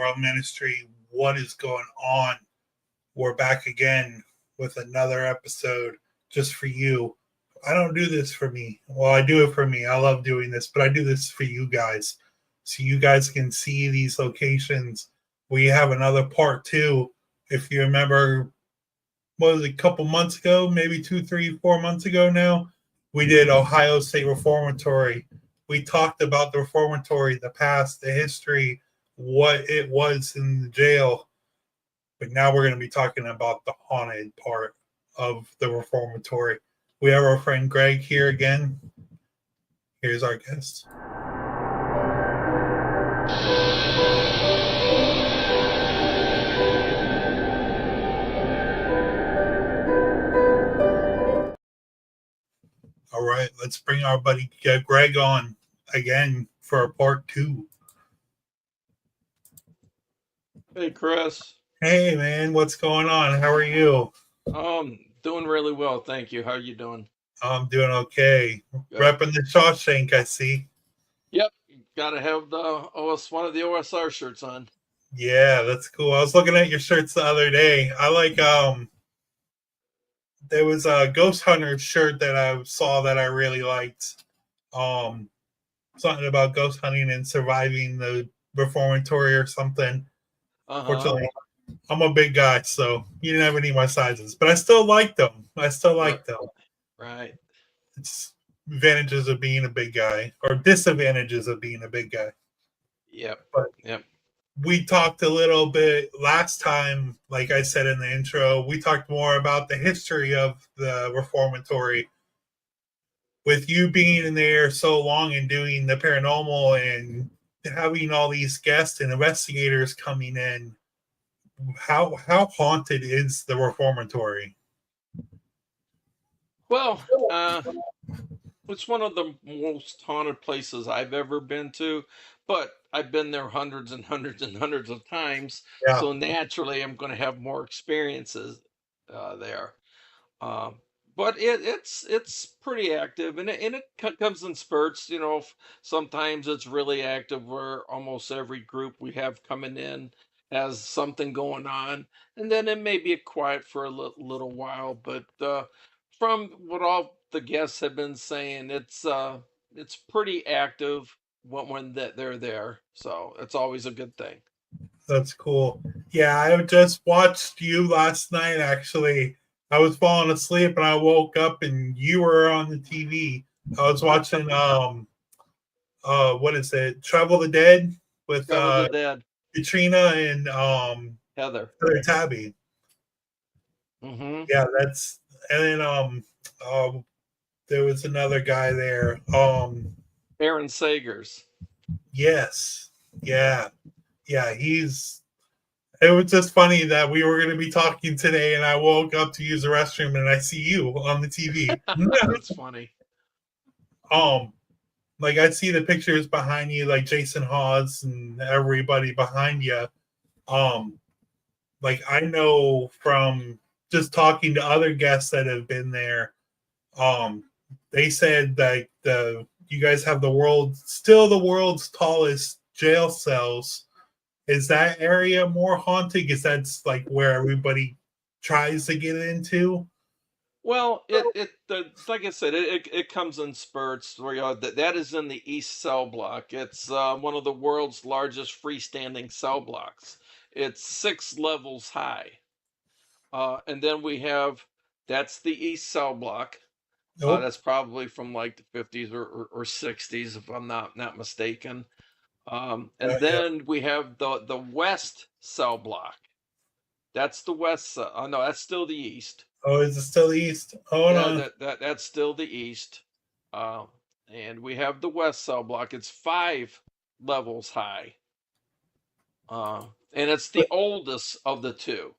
World Ministry. What is going on? We're back again with another episode just for you. I don't do this for me. Well, I do it for me. I love doing this, but I do this for you guys. So you guys can see these locations. We have another part 2. If you remember, what was it, a couple months ago, maybe 2, 3, 4 months ago now, we did Ohio State Reformatory. We talked about the reformatory, the past, the history, what it was in the jail. But now we're going to be talking about the haunted part of the reformatory. We have our friend Greg here again. Here's our guest. All right, let's bring our buddy Greg on again for part 2. Hey, Chris. Hey, man, what's going on? How are you? Doing really well, thank you. How are you doing? I'm doing okay. Good. Repping the Shawshank, I see. Yep, gotta have one of the OSR shirts on. Yeah, that's cool. I was looking at your shirts the other day. I like there was a Ghost Hunter shirt that I saw that I really liked. Something about ghost hunting and surviving the reformatory or something. Fortunately, I'm a big guy, so you didn't have any of my sizes, but I still like them. Right. It's advantages of being a big guy or disadvantages of being a big guy. Yep. But we talked a little bit last time, like I said in the intro, we talked more about the history of the reformatory. With you being in there so long and doing the paranormal and having all these guests and investigators coming in, how haunted is the reformatory? Well, it's one of the most haunted places I've ever been to, but I've been there hundreds and hundreds and hundreds of times. Yeah. So naturally, I'm going to have more experiences there. But it's pretty active, and it comes in spurts. You know, sometimes it's really active, where almost every group we have coming in has something going on, and then it may be quiet for a little while. But from what all the guests have been saying, it's pretty active when they're there, so it's always a good thing. That's cool. Yeah, I just watched you last night, actually. I was falling asleep and I woke up and you were on the TV. I was watching what is it? Travel the Dead with Travel the Dead. Katrina and Heather Tabby. Mm-hmm. Yeah, that's, and then there was another guy there. Aaron Sagers. Yes. Yeah. It was just funny that we were going to be talking today and I woke up to use the restroom and I see you on the TV. That's funny. Like I see the pictures behind you, like Jason Hawes and everybody behind you. Like I know from just talking to other guests that have been there, they said that you guys have the world's tallest jail cells. Is that area more haunted? Because that's like where everybody tries to get into. Well, like I said, it comes in spurts. Where that is in the East Cell Block. It's one of the world's largest freestanding cell blocks. It's 6 levels high, and then we have that's the East Cell Block. Nope. That's probably from like the 50s or 60s, if I'm not mistaken. And then we have the West Cell Block. That's the West. No, that's still the East. Oh, is it still the East? Oh, yeah, no. That's still the East. And we have the West Cell Block. It's 5 levels high. And it's the oldest of the 2.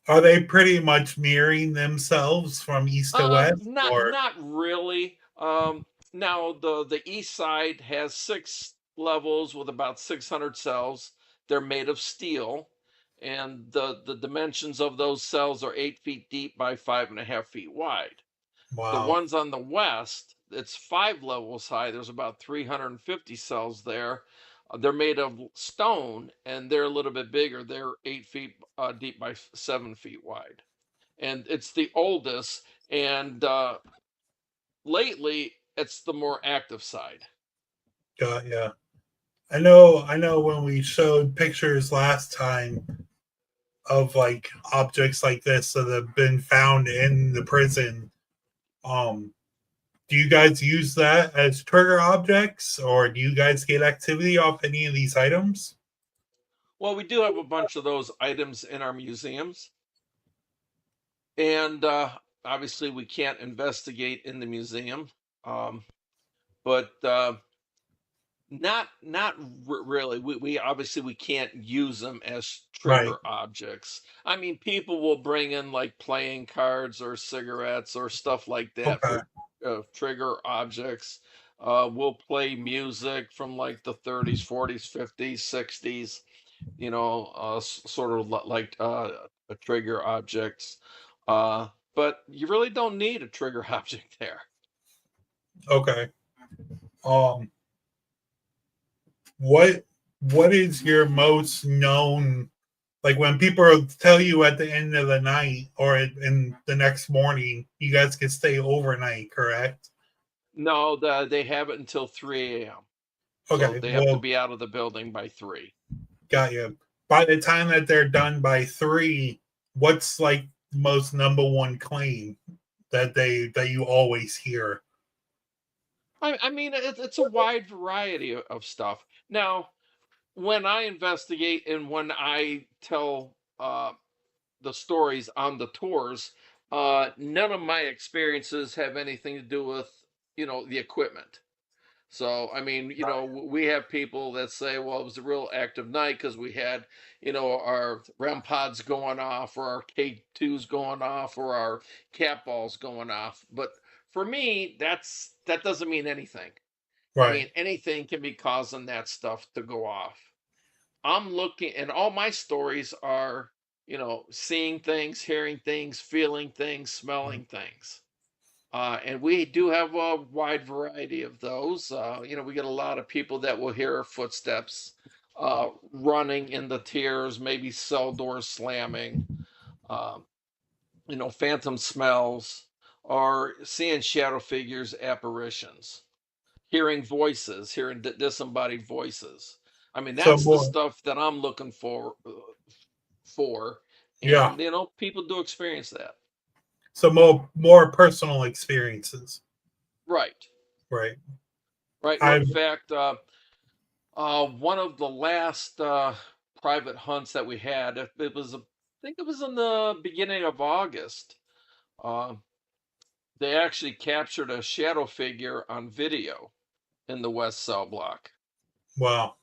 Are they pretty much mirroring themselves from east to west? Not really. Now the east side has 6 levels with about 600 cells. They're made of steel, and the dimensions of those cells are 8 feet deep by 5.5 feet wide. Wow. The ones on the west, it's 5 levels high. There's about 350 cells there. They're made of stone, and they're a little bit bigger. They're 8 feet deep by 7 feet wide, and it's the oldest. And lately, it's the more active side. Yeah. I know when we showed pictures last time of like objects like this that have been found in the prison. Um, do you guys use that as trigger objects, or do you guys get activity off any of these items? Well, we do have a bunch of those items in our museums, and obviously, we can't investigate in the museum, but not really. We obviously we can't use them as Right. trigger objects. I mean, people will bring in like playing cards or cigarettes or stuff like that Okay. for trigger objects. We'll play music from like the 30s, 40s, 50s, 60s. Sort of like a trigger objects. But you really don't need a trigger object there. Okay. Um, what what is your most known, like when people tell you at the end of the night or in the next morning, you guys can stay overnight, correct? No, they have it until 3 a.m. So Okay. they have to Well, be out of the building by 3. got you. By the time that they're done by 3, what's like most number one claim that you always hear? I mean, it's a wide variety of stuff. Now, when I investigate and when I tell the stories on the tours, none of my experiences have anything to do with, the equipment. So, I mean, we have people that say, well, it was a real active night because we had, our REM pods going off or our K2s going off or our cat balls going off. But for me, that doesn't mean anything. I Right. mean, anything can be causing that stuff to go off. I'm looking, and all my stories are, seeing things, hearing things, feeling things, smelling things. And we do have a wide variety of those. We get a lot of people that will hear footsteps running in the tiers, maybe cell doors slamming, um, phantom smells, or seeing shadow figures, apparitions, hearing voices, hearing disembodied voices. I mean, So that's the more, stuff that I'm looking for, yeah. and people do experience that. So more personal experiences. Right, Right. right. No, in I fact, one of the last private hunts that we had, it was, I think it was in the beginning of August. Uh, they actually captured a shadow figure on video in the West Cell Block. wow.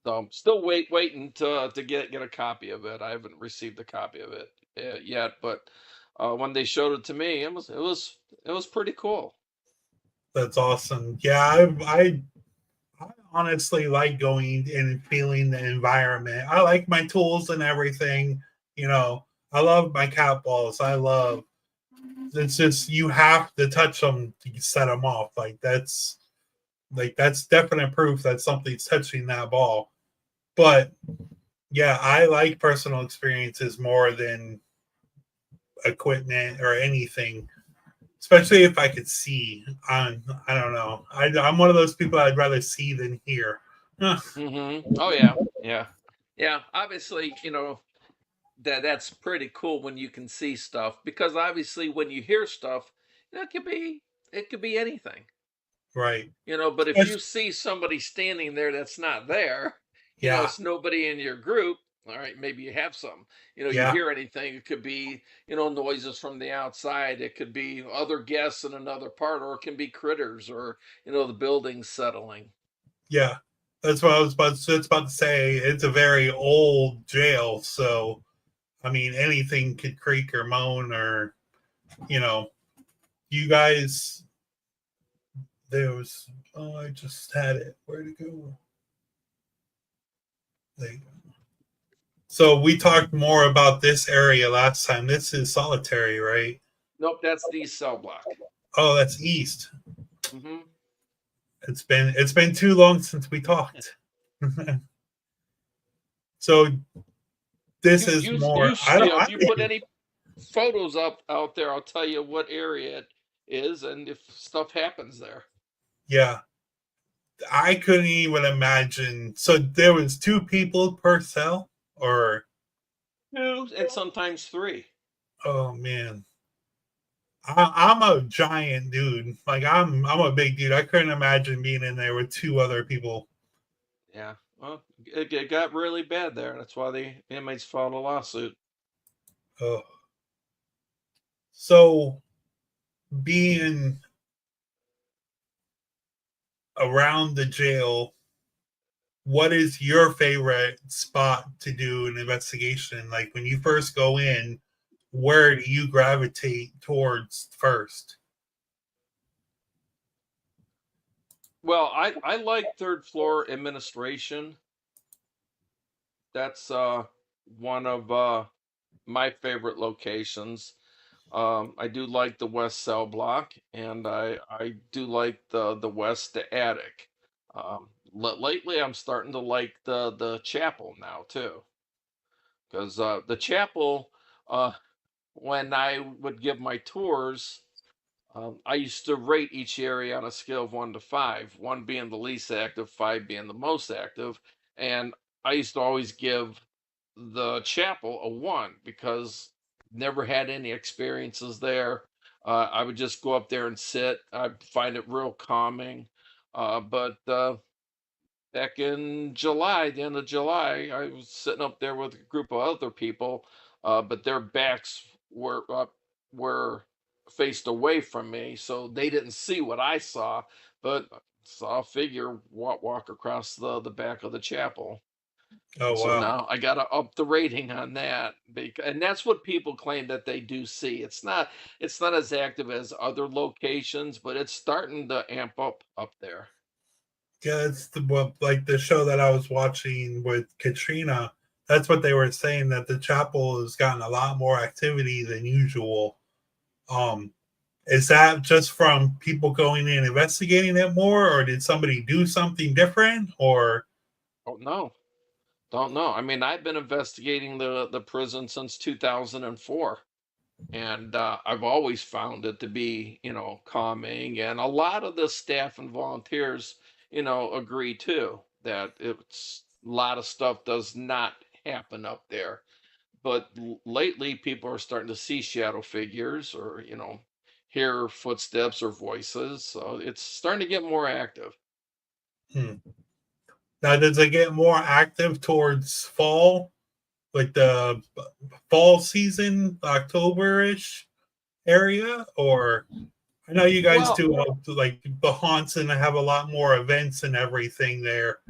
So I'm still waiting to get a copy of it. I haven't received a copy of it yet, but when they showed it to me, it was pretty cool. That's awesome. Yeah, I honestly like going and feeling the environment. I like my tools and everything. You know, I love my cat balls. I love. It's just you have to touch them to set them off. That's definite proof that something's touching that ball. But yeah, I like personal experiences more than equipment or anything, especially if I could see. I don't know. I'm one of those people I'd rather see than hear. Oh yeah, yeah, yeah. Obviously, that's pretty cool when you can see stuff because obviously when you hear stuff, it could be anything. Right. But if you see somebody standing there that's not there, Yeah. it's nobody in your group. All right, maybe you have some. You Yeah. hear anything, it could be, noises from the outside. It could be other guests in another part, or it can be critters or, the building settling. Yeah. That's what I was about to say. It's a very old jail, so I mean anything could creak or moan or you know. You guys, there was. Oh, I just had it. Where'd it go? There you go. So we talked more about this area last time. This is solitary, right? Nope, that's the cell block. Oh, that's east. Hmm. It's been too long since we talked. So this You is you more. you I don't. you know, I if you think put any photos up out there, I'll tell you what area it is and if stuff happens there. yeah. I couldn't even imagine. So there was two people per cell, or Two and sometimes three. oh man, I'm a giant dude. Like I'm a big dude. I couldn't imagine being in there with two other people. Yeah. Well, it got really bad there. That's why the inmates filed a lawsuit. Oh. So being around the jail, what is your favorite spot to do an investigation? Like when you first go in, where do you gravitate towards first? Well, I like third floor administration. That's one of my favorite locations. I do like the west cell block, and I do like the west attic. Lately, I'm starting to like the chapel now too, because the chapel, uh, when I would give my tours, I used to rate each area on a scale of 1 to 5, one being the least active, five being the most active, and I used to always give the chapel a 1 because never had any experiences there. I would just go up there and sit. I find it real calming. But back in July, the end of July, I was sitting up there with a group of other people, but their backs were faced away from me, so they didn't see what I saw, but saw a figure walk across the back of the chapel. Oh And so wow. now I gotta up the rating on that, and that's what people claim that they do see. It's not as active as other locations, but it's starting to amp up there. Yeah, it's the well, like the show that I was watching with Katrina. That's what they were saying, that the chapel has gotten a lot more activity than usual. Um, is that just from people going in investigating it more, or did somebody do something different? Or Oh no, don't know. I mean, I've been investigating the prison since 2004, and I've always found it to be, calming. And a lot of the staff and volunteers, agree too that it's a lot of stuff does not happen up there. But lately, people are starting to see shadow figures or, hear footsteps or voices. So it's starting to get more active. hmm. Now does it get more active towards fall, like the fall season, October-ish area? Or I know you guys Well, do like the haunts and have a lot more events and everything there.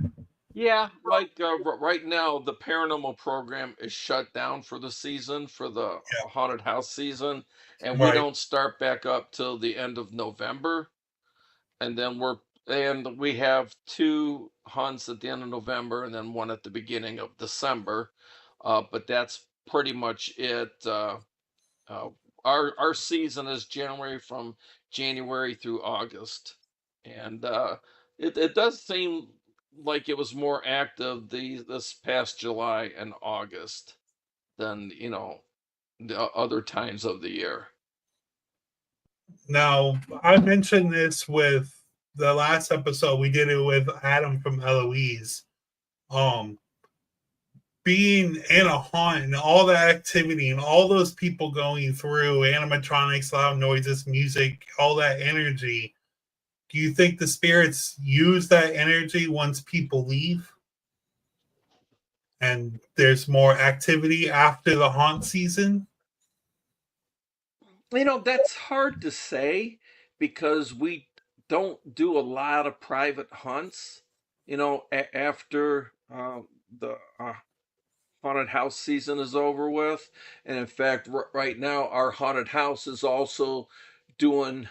yeah, like right now, the paranormal program is shut down for the season, for the haunted house season, and we Right. don't start back up till the end of November. And then we have two hunts at the end of November and then one at the beginning of December. But that's pretty much it. Uh, our season is January from January through August, and it does seem like it was more active this past July and August than the other times of the year. Now, I mentioned this with the last episode. We did it with Adam from Eloise. Um, being in a haunt and all that activity and all those people going through animatronics, loud noises, music, all that energy. Do you think the spirits use that energy once people leave? And there's more activity after the haunt season? That's hard to say because we don't do a lot of private hunts. After the haunted house season is over with. And in fact, right now, our haunted house is also doing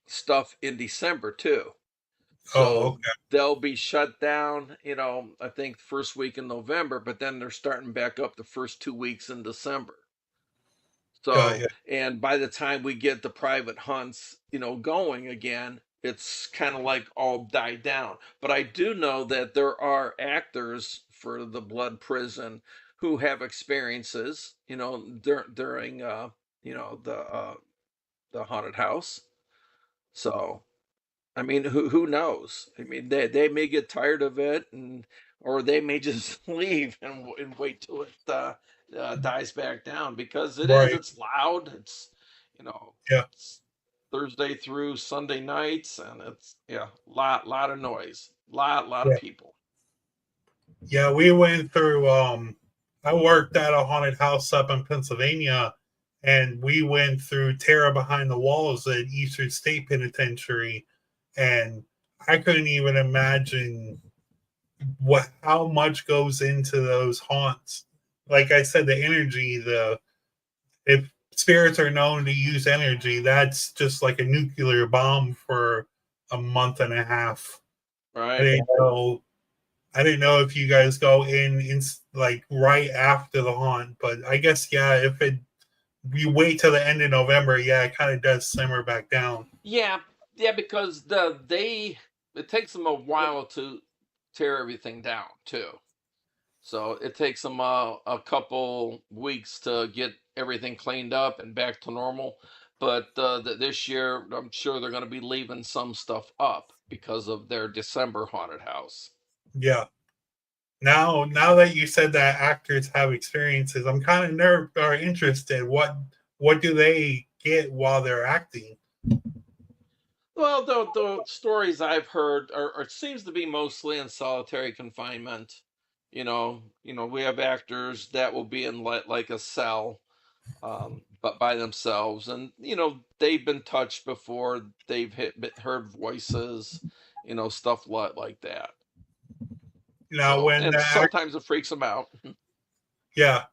stuff in December too. Oh, So okay. they'll be shut down, I think first week in November, but then they're starting back up the first 2 weeks in December. Got So, you. and by the time we get the private hunts, going again, it's kind of like all died down. But I do know that there are actors for the Blood Prison who have experiences, during the haunted house. So I mean, who knows? I mean, they may get tired of it, and or they may just leave and wait till it dies back down, because Right. it's loud. It's you know Yeah. it's Thursday through Sunday nights, and it's lot of noise, lot of Yeah. people. Yeah. We went through. I worked at a haunted house up in Pennsylvania, and we went through Terror Behind the Walls at Eastern State Penitentiary, and I couldn't even imagine what how much goes into those haunts. Like I said, the energy, the if spirits are known to use energy, that's just like a nuclear bomb for a month and a half. I Right? didn't know. I didn't know if you guys go in like right after the haunt, but I guess yeah. If it you wait till the end of November, yeah, it kind of does simmer back down. Yeah, yeah, because it takes them a while to tear everything down too. So it takes them a couple weeks to get everything cleaned up and back to normal. But this year, I'm sure they're going to be leaving some stuff up because of their December haunted house. Yeah. Now that you said that actors have experiences, I'm kind of nerved or interested. What do they get while they're acting? Well, the stories I've heard are seems to be mostly in solitary confinement. We have actors that will be in like a cell, but by themselves, and they've been touched before. They've heard voices, stuff like that. Now So, when and the act, sometimes it freaks them out. yeah,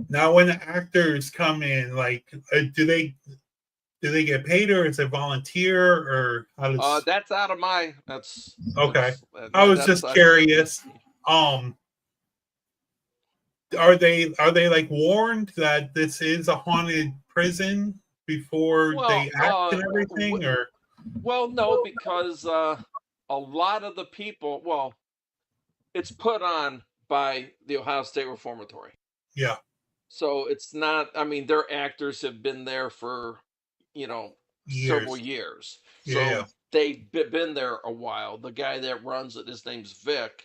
now when the actors come in, like do they get paid or is it volunteer or how does That's out of my. okay? I Yeah, was that's just I don't. curious. Um, are they like warned that this is a haunted prison before Well, they act and everything, or well, no, because a lot of the people. Well, it's put on by the Ohio State Reformatory. yeah, So it's not, I mean, their actors have been there for, several years? years. Yeah, yeah, So they've been there a while. The guy that runs it, his name's Vic.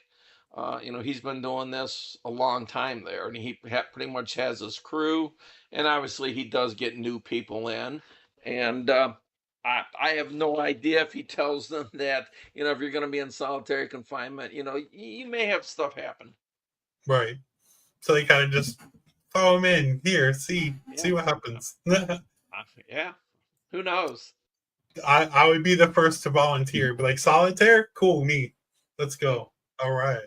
He's been doing this a long time there, and he pretty much has his crew. And obviously, he does get new people in. And I have no idea if he tells them that, if you're going to be in solitary confinement, you may have stuff happen. right. So they kind of just throw them in here, Yeah. see what happens. Yeah. Who knows? I would be the first to volunteer. Be like solitaire, cool, me. Let's go. All right.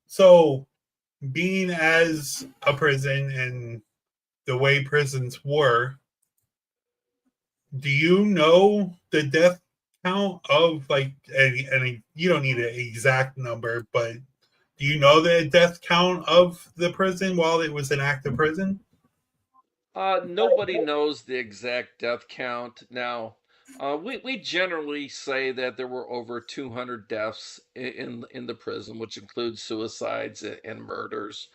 So being as a prison and the way prisons were, do you know the death count of like and you don't need an exact number, but do you know the death count of the prison while it was an active prison? Nobody knows the exact death count. Now, we generally say that there were over 200 deaths in the prison, which includes suicides and murders.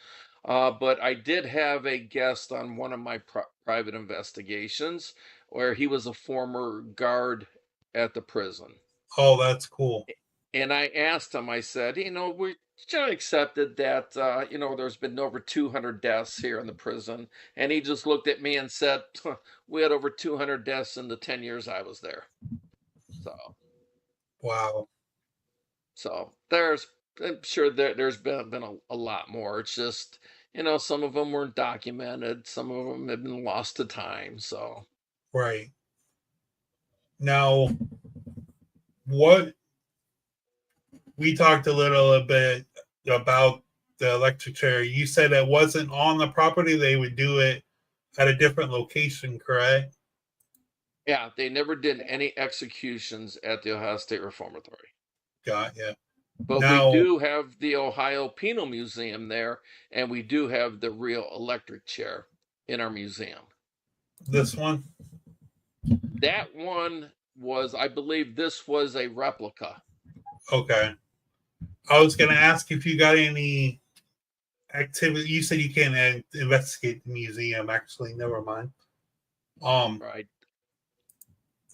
But I did have a guest on one of my private investigations where he was a former guard at the prison. Oh, that's cool. And I asked him, I said, we generally accepted that, there's been over 200 deaths here in the prison. And he just looked at me and said, we had over 200 deaths in the 10 years I was there. So, Wow. I'm sure there's been a lot more. It's just, some of them weren't documented, some of them have been lost to time. So, Right. Now, what we talked a little bit about the electric chair. You said it wasn't on the property, they would do it at a different location, correct? yeah, they never did any executions at the Ohio State Reformatory. Got yeah. But we Now, do have the Ohio Penal Museum there, and we do have the real electric chair in our museum. this one, That one, was, I believe this was a replica. Okay. I was gonna ask if you got any activity. You said you can't investigate the museum. Actually, never mind. Um, Right.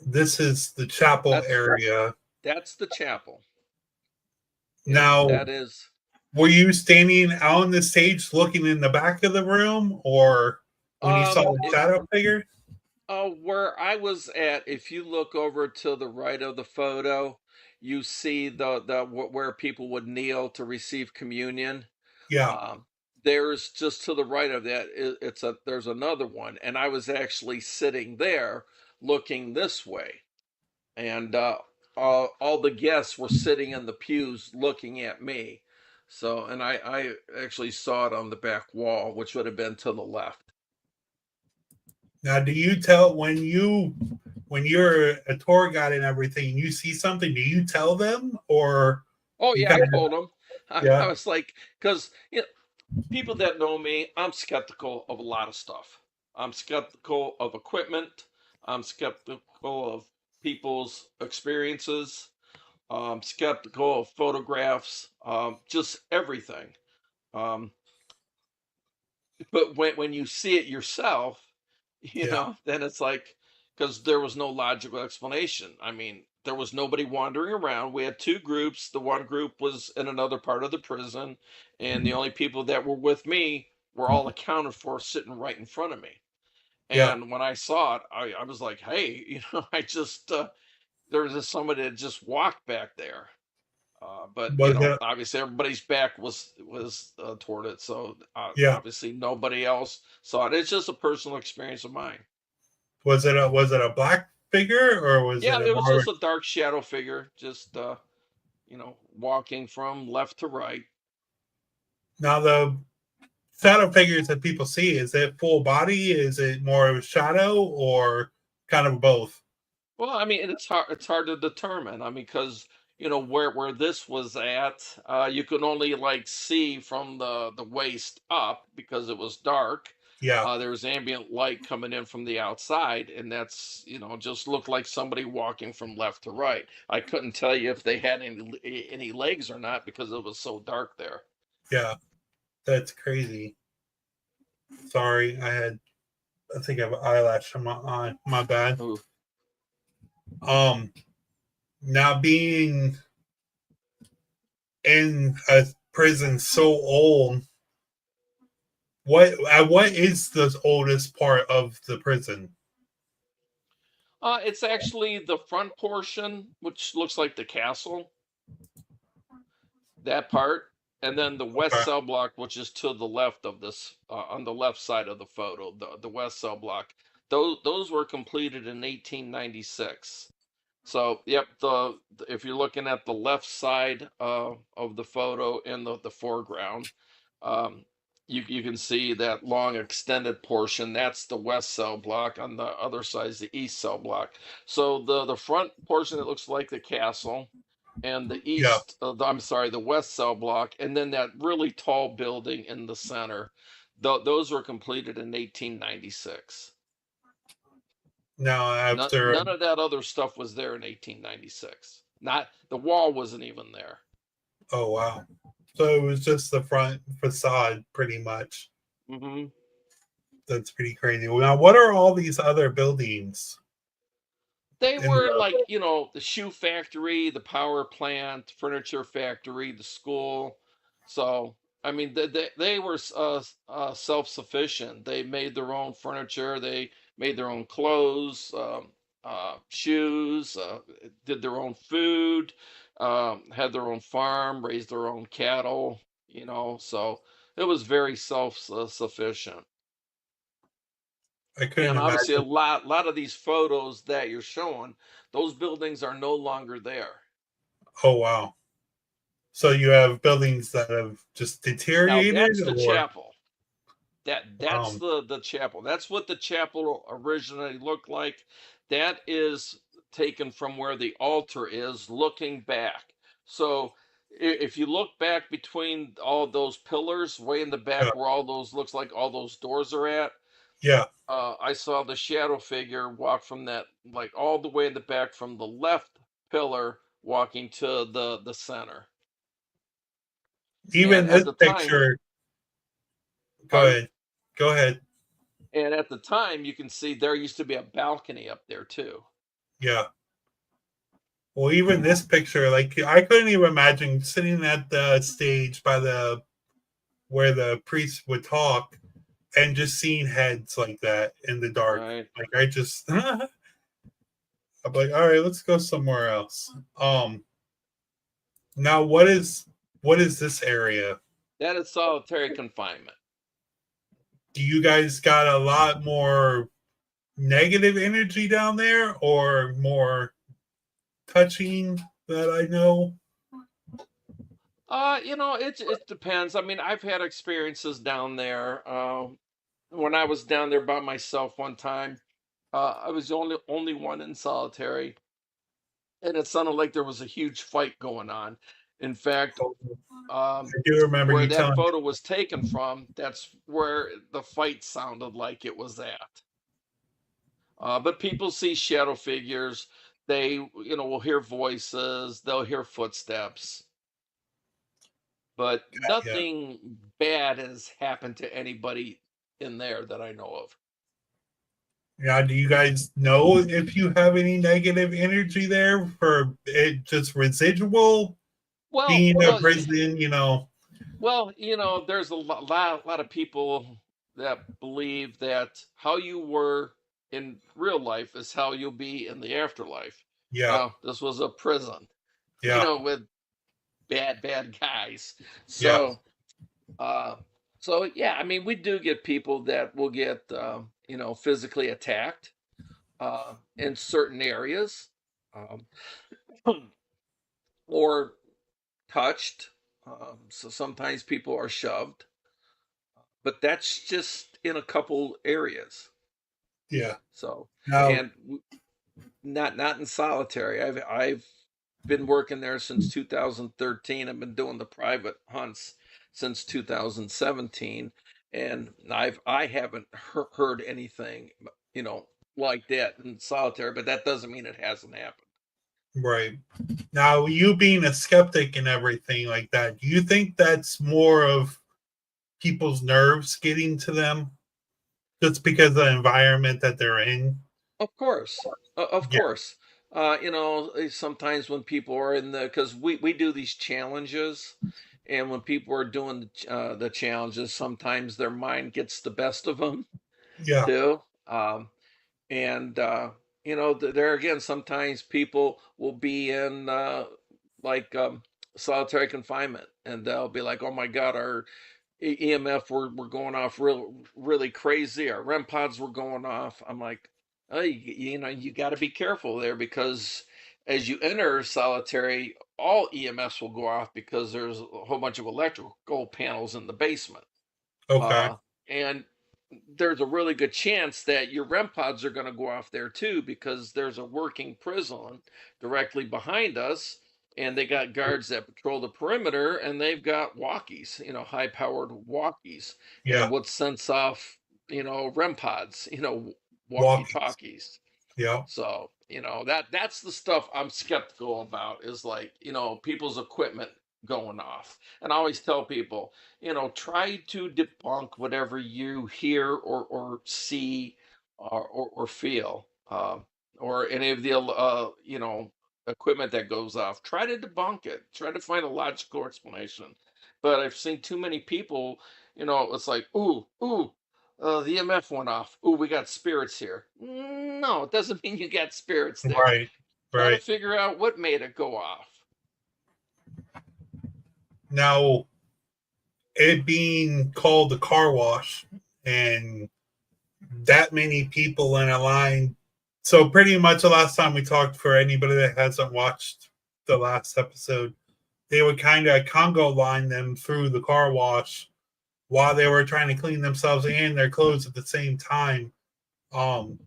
this is the chapel That's area. that's the chapel. Yep, Now, that is. were you standing on the stage looking in the back of the room, or when you saw the If shadow figure? where I was at, if you look over to the right of the photo, you see where people would kneel to receive communion. Yeah, Um, there's just to the right of that, there's another one, and I was actually sitting there looking this way, and all the guests were sitting in the pews looking at me. So, and I actually saw it on the back wall, which would have been to the left. now, do you tell when you're a tour guide and everything, you see something? Do you tell them, or Oh you yeah, I kind of told him. I yeah, was like, because you know, people that know me, I'm skeptical of a lot of stuff. I'm skeptical of equipment. I'm skeptical of people's experiences. I'm skeptical of photographs. Just everything. Um, but when you see it yourself, yeah, then it's like, because there was no logical explanation. I mean, there was nobody wandering around. We had two groups. The one group was in another part of the prison, and the only people that were with me were all accounted for sitting right in front of me. yeah? And when I saw it, I was like, hey, I just there was just somebody that just walked back there. But Was it obviously everybody's back was toward it, so yeah? obviously nobody else saw it. It's just a personal experience of mine. Was it a black figure or was Yeah, it a it was more just a dark shadow figure, just walking from left to right. now the shadow figures that people see? Is it full body? Is it more of a shadow or kind of both? Well, I mean, it's hard to determine. I mean, because where this was at, you could only like see from the waist up because it was dark. Yeah, There was ambient light coming in from the outside, and that's just looked like somebody walking from left to right. I couldn't tell you if they had any legs or not because it was so dark there. yeah, that's crazy. Sorry, I think I have an eyelash on my eye. My bad. Ooh. Um, now being in a prison so old, what is the oldest part of the prison? It's actually the front portion, which looks like the castle. That part, and then the west Okay, cell block, which is to the left of this, on the left side of the photo, the west cell block. Those were completed in 1896. So, yep, if you're looking at the left side of the photo in the foreground, um, you can see that long extended portion. That's the west cell block. On the other side is the east cell block. So the front portion that looks like the castle, and yeah. I'm sorry, the west cell block, and then that really tall building in the center. Those were completed in 1896. Now after None of that other stuff was there in 1896. Not the wall wasn't even there. oh wow, so it was just the front facade, pretty much. Hmm. That's pretty crazy. Now, what are all these other buildings They in were the? like, the shoe factory, the power plant, furniture factory, the school. So, I mean, they were self-sufficient. They made their own furniture, they made their own clothes, shoes, did their own food, had their own farm, raised their own cattle, so it was very self-sufficient. I couldn't And obviously, a imagine. lot of these photos that you're showing, those buildings are no longer there. Oh wow. So you have buildings that have just Now deteriorated, that's the or chapel. That's the chapel. That's what the chapel originally looked like. That is taken from where the altar is, looking back. So if you look back between all those pillars, way in the yeah, back where all those looks like all those doors are at, Yeah. I saw the shadow figure walk from that, like all the way in the back from the left pillar, walking to the center. And Even at this the time, picture, go pardon? ahead. Go ahead. And at the time, you can see there used to be a balcony up there too. Yeah. Well, even this picture, like I couldn't even imagine sitting at the stage by the where the priest would talk and just seeing heads like that in the dark. Right. Like I just I'm like, all right, let's go somewhere else. Now what is this area? That is solitary confinement. Do you guys got a lot more negative energy down there or more touching that I know? It depends. I mean, I've had experiences down there. When I was down there by myself one time, I was the only one in solitary, and it sounded like there was a huge fight going on. In fact, I do remember where you that telling me. photo was taken from, that's where the fight sounded like it was at. But people see shadow figures. They, will hear voices. They'll hear footsteps. But Yeah. nothing bad has happened to anybody in there that I know of. Yeah, do you guys know if you have any negative energy there for it just residual Well, being a well, prison? there's a lot of people that believe that how you were in real life is how you'll be in the afterlife. Yeah, Well, this was a prison, yeah, with bad guys. yeah, So, uh, yeah, I mean, we do get people that will get, physically attacked in certain areas, um, or touched. So sometimes people are shoved, but that's just in a couple areas. yeah. So, Now, and not in solitary. I've been working there since 2013. I've been doing the private hunts since 2017, and I haven't heard anything, like that in solitary. But that doesn't mean it hasn't happened. right. Now, you being a skeptic and everything like that, do you think that's more of people's nerves getting to them just because of the environment that they're in? Of course, of Yeah, course. Sometimes when people are in because we do these challenges, and when people are doing the challenges, sometimes their mind gets the best of them yeah, too. And there again, sometimes people will be in like solitary confinement, and they'll be like, "Oh my God, our EMF were going off really crazy. Our REM pods were going off." I'm like, oh, you got to be careful there, because as you enter solitary, all EMFs will go off because there's a whole bunch of electrical panels in the basement. okay, Uh, and there's a really good chance that your REM pods are going to go off there too, because there's a working prison directly behind us, and they got guards that patrol the perimeter, and they've got walkies, high powered walkies, yeah, and what sends off, REM pods, walkie walkies, talkies. yeah, So, that's the stuff I'm skeptical about, is like, people's equipment going off. And I always tell people, try to debunk whatever you hear or see, or feel, or any of the equipment that goes off. Try to debunk it. Try to find a logical explanation. But I've seen too many people, it's like, ooh, the EMF went off. Ooh, we got spirits here. No, it doesn't mean you got spirits there. right, Try to right. figure out what made it go off. Now, it being called the car wash and that many people in a line. So pretty much the last time we talked, for anybody that hasn't watched the last episode, they would kind of Congo line them through the car wash while they were trying to clean themselves and their clothes at the same time. Um,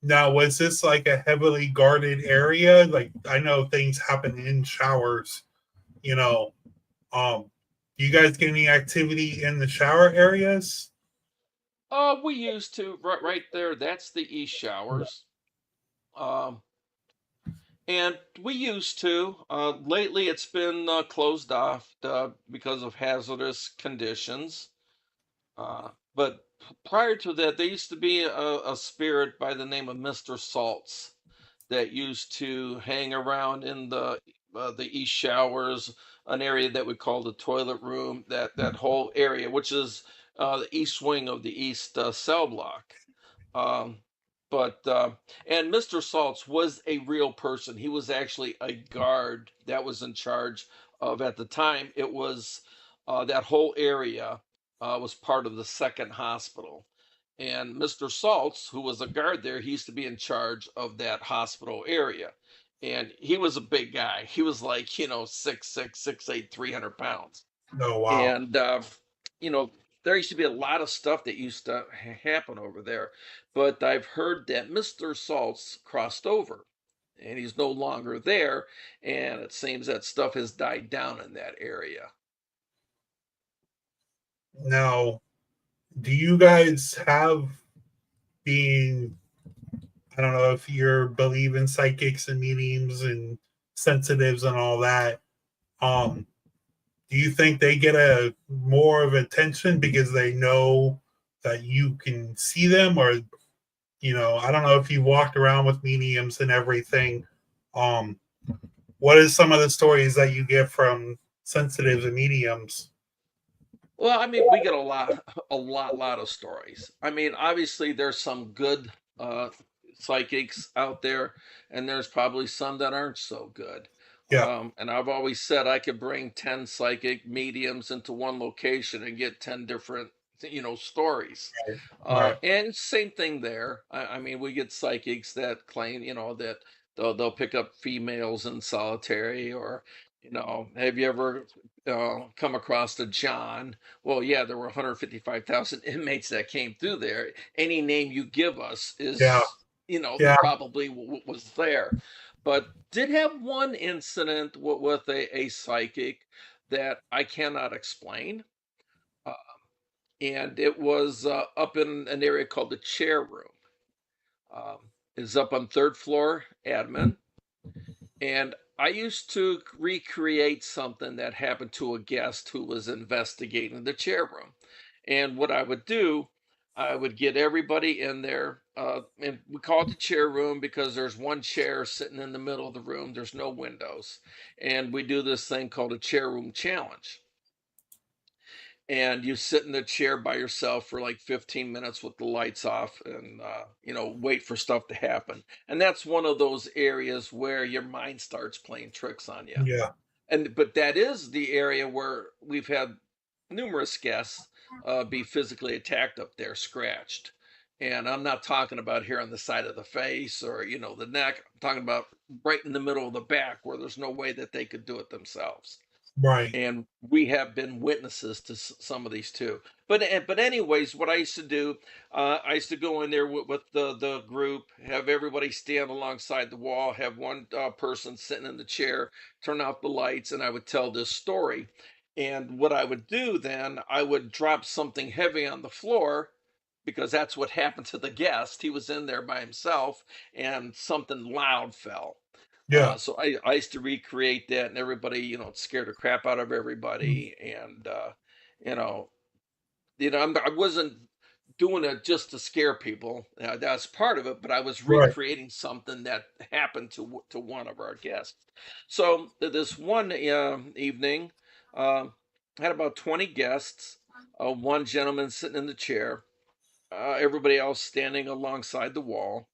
Now, was this like a heavily guarded area? Like I know things happen in showers, you know. Do you guys get any activity in the shower areas? We used to right there. That's the east showers. Um, and we used to. Lately, it's been closed off because of hazardous conditions. But prior to that, there used to be a spirit by the name of Mr. Salts that used to hang around in the east showers, an area that we call the toilet room. That whole area, which is the east wing of the east cell block. Um, but and Mr. Salts was a real person. He was actually a guard that was in charge of at the time. It was that whole area was part of the second hospital. And Mr. Salts, who was a guard there, he used to be in charge of that hospital area. And he was a big guy. He was like, 6'6", 6'8", 300 pounds. Oh wow. And you know there used to be a lot of stuff that used to happen over there, but I've heard that Mr. Salts crossed over and he's no longer there, and it seems that stuff has died down in that area. Now, do you guys have being I don't know if you're believe in psychics and mediums and sensitives and all that. Um, do you think they get a more of attention because they know that you can see them, or I don't know if you walked around with mediums and everything. Um, what is some of the stories that you get from sensitives and mediums? Well, I mean, we get a lot of stories. I mean, obviously, there's some good uh, psychics out there, and there's probably some that aren't so good. Yeah, And I've always said I could bring 10 psychic mediums into one location and get 10 different, stories. right. And same thing there. I mean, we get psychics that claim, that they'll pick up females in solitary, or, have you ever come across a John? Well, yeah, there were 155,000 inmates that came through there. Any name you give us Yeah, is, yeah, probably was there. But did have one incident with a psychic that I cannot explain. Uh, and it was up in an area called the chair room. Is up on third floor admin, and I used to recreate something that happened to a guest who was investigating the chair room. And what I would do, I would get everybody in there, and we call it the chair room because there's one chair sitting in the middle of the room. There's no windows, and we do this thing called a chair room challenge, and you sit in the chair by yourself for like 15 minutes with the lights off, and wait for stuff to happen. And that's one of those areas where your mind starts playing tricks on you. yeah, But that is the area where we've had numerous guests be physically attacked up there, scratched. And I'm not talking about here on the side of the face or the neck. I'm talking about right in the middle of the back where there's no way that they could do it themselves. right. And we have been witnesses to some of these too. But anyways, what I used to do, I used to go in there with the group, have everybody stand alongside the wall, have one person sitting in the chair, turn out the lights, and I would tell this story. And what I would do then, I would drop something heavy on the floor, because that's what happened to the guest. He was in there by himself, and something loud fell. Yeah, So I used to recreate that, and everybody, it scared the crap out of everybody. And you know, I wasn't doing it just to scare people. That's part of it, but I was right. recreating something that happened to one of our guests. So this one evening, I had about 20 guests. One gentleman sitting in the chair, everybody else standing alongside the wall,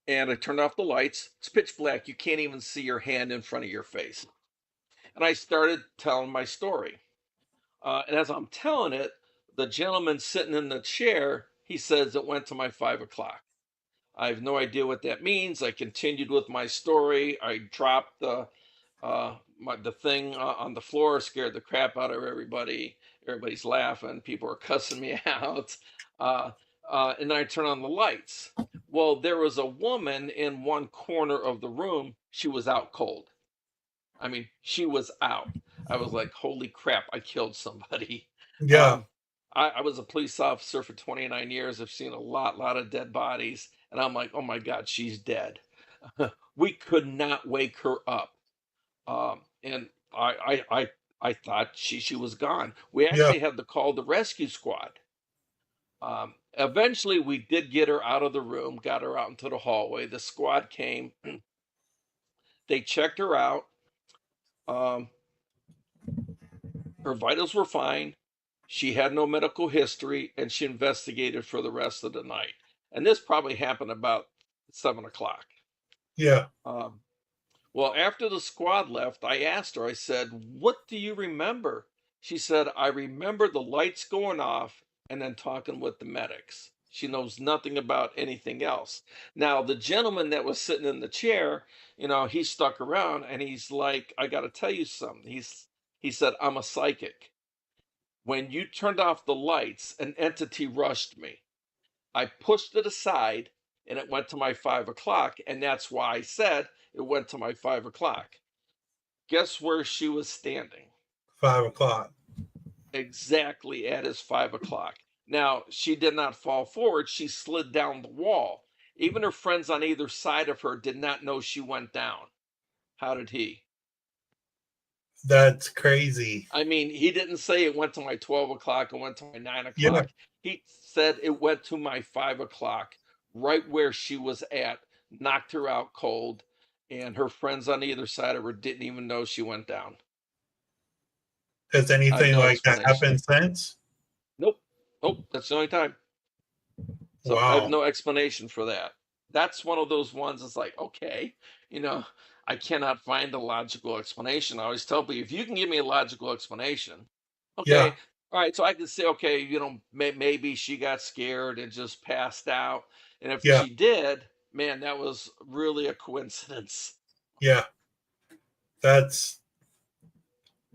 and I turned off the lights. It's pitch black. You can't even see your hand in front of your face. And I started telling my story. And as I'm telling it, the gentleman sitting in the chair, he says it went to my 5 o'clock. I have no idea what that means. I continued with my story. I dropped the thing on the floor, scared the crap out of everybody. Everybody's laughing. People are cussing me out. Uh, and then I turn on the lights. Well, there was a woman in one corner of the room. She was out cold. I mean, she was out. I was like, holy crap, I killed somebody. Yeah, Um, I was a police officer for 29 years. I've seen a lot of dead bodies, and I'm like, oh my God, she's dead. We could not wake her up. And I thought she was gone. We Yeah, actually had to call the rescue squad. Eventually, we did get her out of the room, got her out into the hallway. The squad came, they checked her out. Um, Her vitals were fine. She had no medical history, and she investigated for the rest of the night. And this probably happened about 7 o'clock. yeah. Um, Well, after the squad left, I asked her, I said, "What do you remember?" She said, "I remember the lights going off and then talking with the medics." She knows nothing about anything else. Now, the gentleman that was sitting in the chair, he stuck around and he's like, "I got to tell you something." He said, "I'm a psychic. When you turned off the lights, an entity rushed me. I pushed it aside and it went to my 5 o'clock. And that's why I said it went to my 5 o'clock." Guess where she was standing? 5 o'clock. Exactly at his 5 o'clock. Now, she did not fall forward, she slid down the wall. Even her friends on either side of her did not know she went down. How did he? That's crazy. I mean, he didn't say it went to my 12 o'clock, it went to my 9 Yeah, o'clock. He said it went to my 5 o'clock, right where she was at, knocked her out cold, and her friends on either side of her didn't even know she went down. has I have anything no like that explanation. happened since? Nope. Nope. That's the only time. So I have Wow. no explanation for that. That's one of those ones that's like, okay, you know, I cannot find a logical explanation. I always tell people, if you can give me a logical explanation, Yeah, okay, all right, so I can say, okay, maybe she got scared and just passed out. And if yeah, she did, man, that was really a coincidence. yeah. That's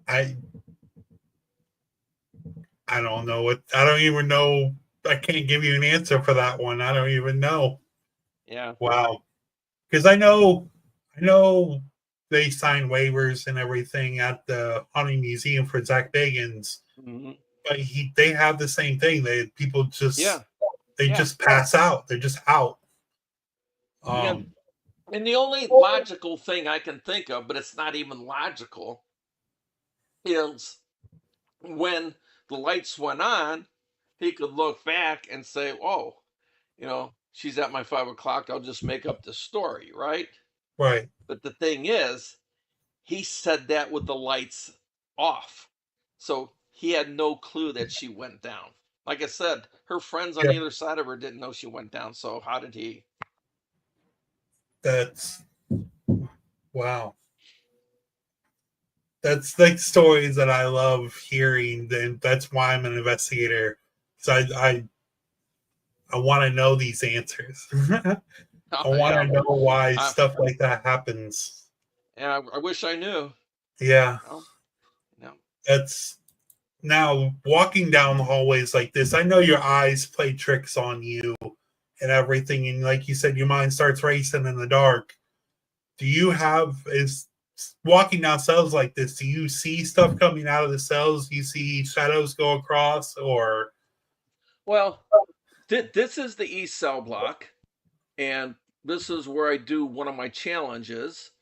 I I don't know what I don't even know. I can't give you an answer for that one. I don't even know. Yeah. Wow. Because I know they sign waivers and everything at the Hunting Museum for Zach Bagans, Hmm. but they have the same thing. People Yeah. just they Yeah. just pass out. They're just out. Yeah. Um, And the only logical thing I can think of, but it's not even logical, is when the lights went on, he could look back and say, "Oh, she's at my 5 o'clock. I'll just make up the story," right? right. But the thing is, he said that with the lights off. So he had no clue that she went down. Like I said, her friends on Yeah, either side of her didn't know she went down. So how did he? that's wow. That's like stories that I love hearing. Then that's why I'm an investigator. So I want to know these answers. I Oh, want to yeah. know why I, stuff like that happens. yeah, I wish I knew. Yeah, No, no. that's now walking down the hallways like this. I know your eyes play tricks on you and everything, and like you said, your mind starts racing in the dark. Do you have is walking down cells like this? Do you see stuff coming out of the cells? Do you see shadows go across, or Well, this is the East Cell Block, and this is where I do one of my challenges.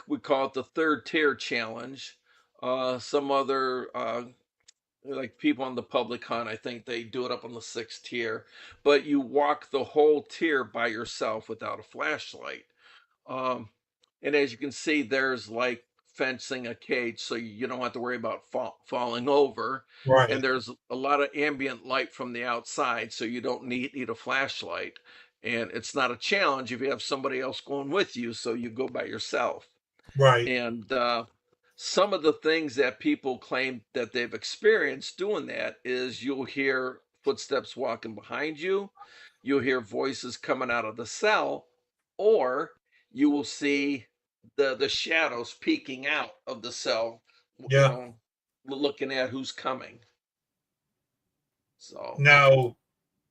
We call it the third tier challenge. Some other like people on the public hunt, I think they do it up on the sixth tier, but you walk the whole tier by yourself without a flashlight. Um, and as you can see, there's like fencing, a cage, so you don't have to worry about falling over. And right, there's a lot of ambient light from the outside, so you don't need a flashlight. And it's not a challenge if you have somebody else going with you, so you go by yourself. right, And some of the things that people claim that they've experienced doing that is you'll hear footsteps walking behind you, you'll hear voices coming out of the cell, or you will see the shadows peeking out of the cell, yeah. looking at who's coming. So, Now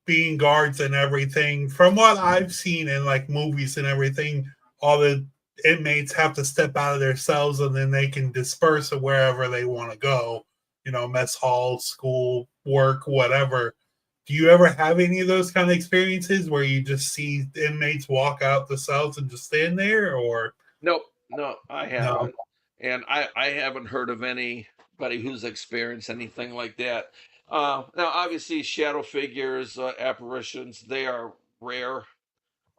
being guards and everything, from what I've seen in like movies and everything, all the inmates have to step out of their cells and then they can disperse to wherever they want to go. mess hall, school, work, whatever. Do you ever have any of those kind of experiences where you just see inmates walk out the cells and just stand there, or Nope, no, I no? haven't, and I haven't heard of anybody who's experienced anything like that. Now, obviously, shadow figures, apparitions, they are rare.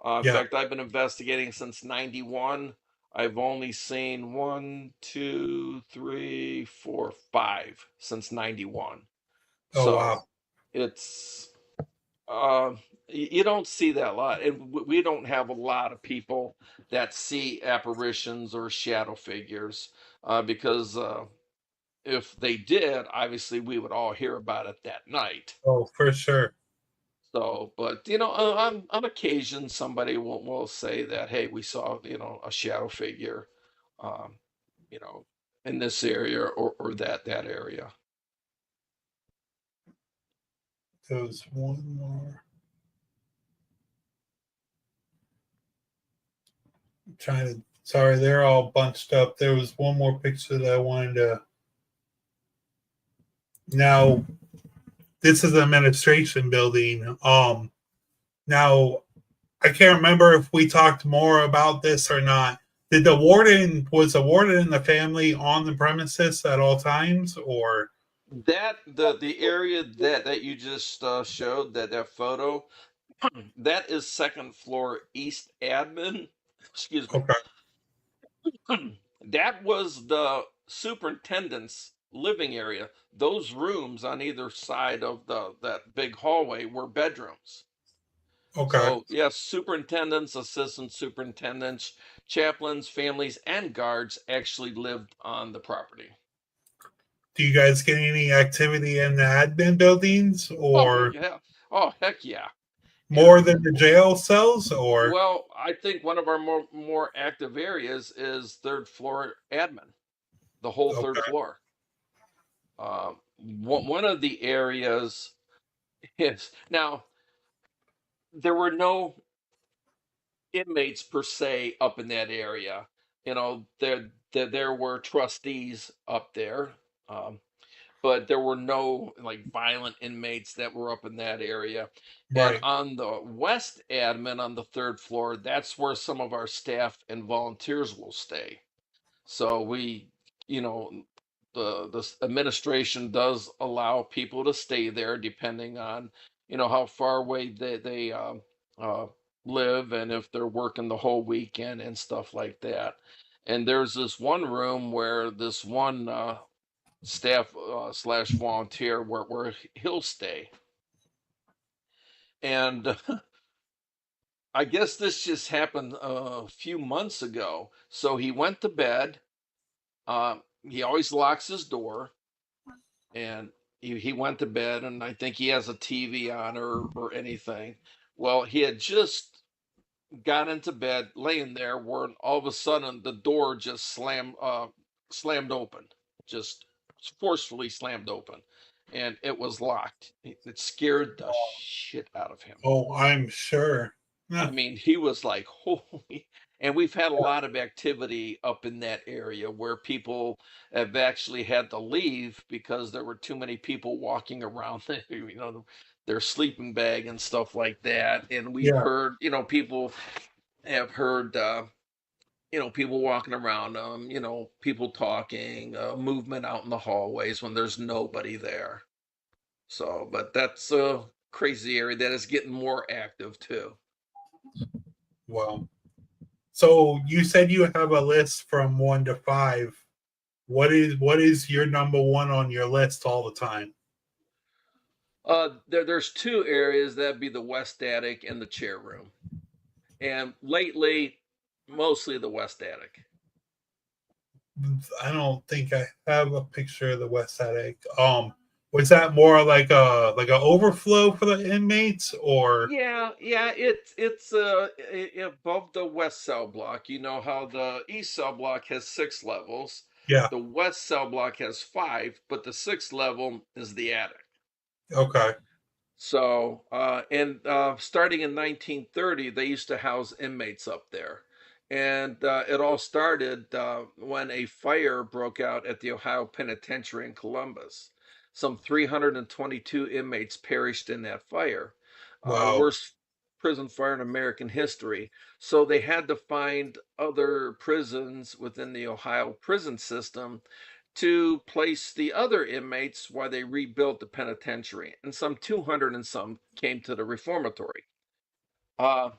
In Yeah. fact, I've been investigating since '91. I've only seen one, two, three, four, five since '91. Oh So wow. it's you don't see that a lot, and we don't have a lot of people that see apparitions or shadow figures because if they did, obviously we would all hear about it that night. Oh, for sure. So, but on occasion, somebody will say that, hey, we saw a shadow figure, um, you know, in this area or that area. There's one more. I'm trying to. Sorry, they're all bunched up. There was one more picture that I wanted to. Now, this is an administration building. Now I can't remember if we talked more about this or not. Did the warden and the family on the premises at all times, or That the area that you just showed, that photo, that is second floor East Admin. Excuse me. okay, That was the superintendent's living area. Those rooms on either side of the that big hallway were bedrooms. okay? So yes, superintendents, assistant superintendents, chaplains, families, and guards actually lived on the property. Do you guys get any activity in the admin buildings, Oh or yeah. Oh heck yeah. more And than the jail cells, or well, I think one of our more active areas is third floor admin, the whole third okay? floor. One of the areas is now there were no inmates per se up in that area. There were trustees up there, um, but there were no like violent inmates that were up in that area. And Right. on the west admin on the third floor, that's where some of our staff and volunteers will stay. So you know, the administration does allow people to stay there depending on, how far away they uh, live and if they're working the whole weekend and stuff like that. And there's this one room where this one staff slash volunteer where he'll stay. And I guess this just happened a few months ago. So he went to bed. He always locks his door, and he went to bed, and I think he has a TV on or anything. Well, he had just got into bed, laying there, where all of a sudden the door just slammed open, just forcefully slammed open, and it was locked. It scared the shit out of him. Oh, I'm sure. I Yeah. mean, he was like, holy. And we've had a lot of activity up in that area where people have actually had to leave because there were too many people walking around, their sleeping bag and stuff like that. And we've Yeah. heard, people have heard, people walking around, people talking, movement out in the hallways when there's nobody there. So, but that's a crazy area that is getting more active too. Well, so you said you have a list from 1 to 5. What is your number one on your list all the time? There's two areas that'd be the west attic and the chair room, and lately, mostly the west attic. I don't think I have a picture of the West Attic. Was that more like a overflow for the inmates, or Yeah, it's above the west cell block. You know how the east cell block has 6 levels. yeah? The west cell block has 5, but the sixth level is the attic. Okay, So, and starting in 1930, they used to house inmates up there. And it all started when a fire broke out at the Ohio Penitentiary in Columbus. some 322 inmates perished in that fire. Wow. Worst prison fire in American history. So they had to find other prisons within the Ohio prison system to place the other inmates while they rebuilt the penitentiary. And some 200 and some came to the reformatory. Uh,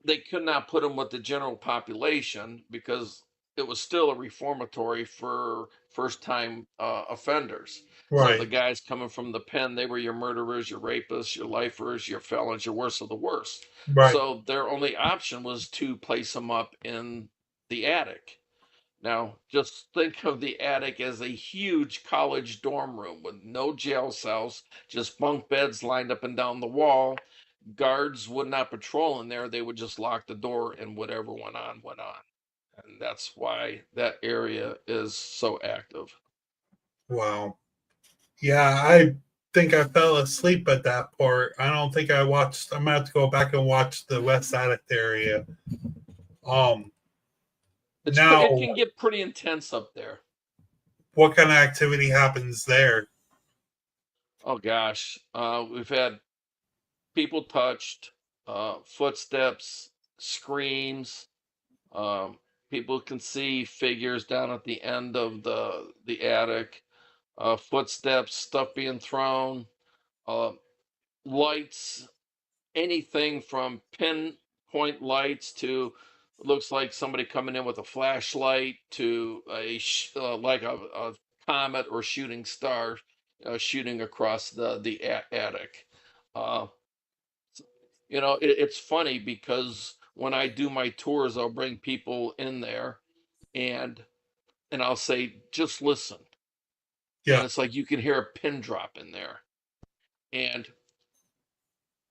they could not put them with the general population because it was still a reformatory for first time offenders. So the Right. guys coming from the pen, they were your murderers, your rapists, your lifers, your felons, your worst of the worst. Right. So their only option was to place them up in the attic. Now, just think of the attic as a huge college dorm room with no jail cells, just bunk beds lined up and down the wall. Guards would not patrol in there. They would just lock the door, and whatever went on, went on. And that's why that area is so active. Wow. Yeah, I think I fell asleep at that part. I don't think I watched. I'm gonna have to go back and watch the West Attic area. Um, now, It can get pretty intense up there. what kind of activity happens there? Oh gosh, we've had people touched, footsteps, screams. People can see figures down at the end of the attic, footsteps, stuff being thrown, uh, lights, anything from pinpoint lights to looks like somebody coming in with a flashlight to like a comet or shooting star shooting across the attic. Uh, it's funny because when I do my tours, I'll bring people in there and I'll say, just listen. And Yeah. it's like you can hear a pin drop in there. And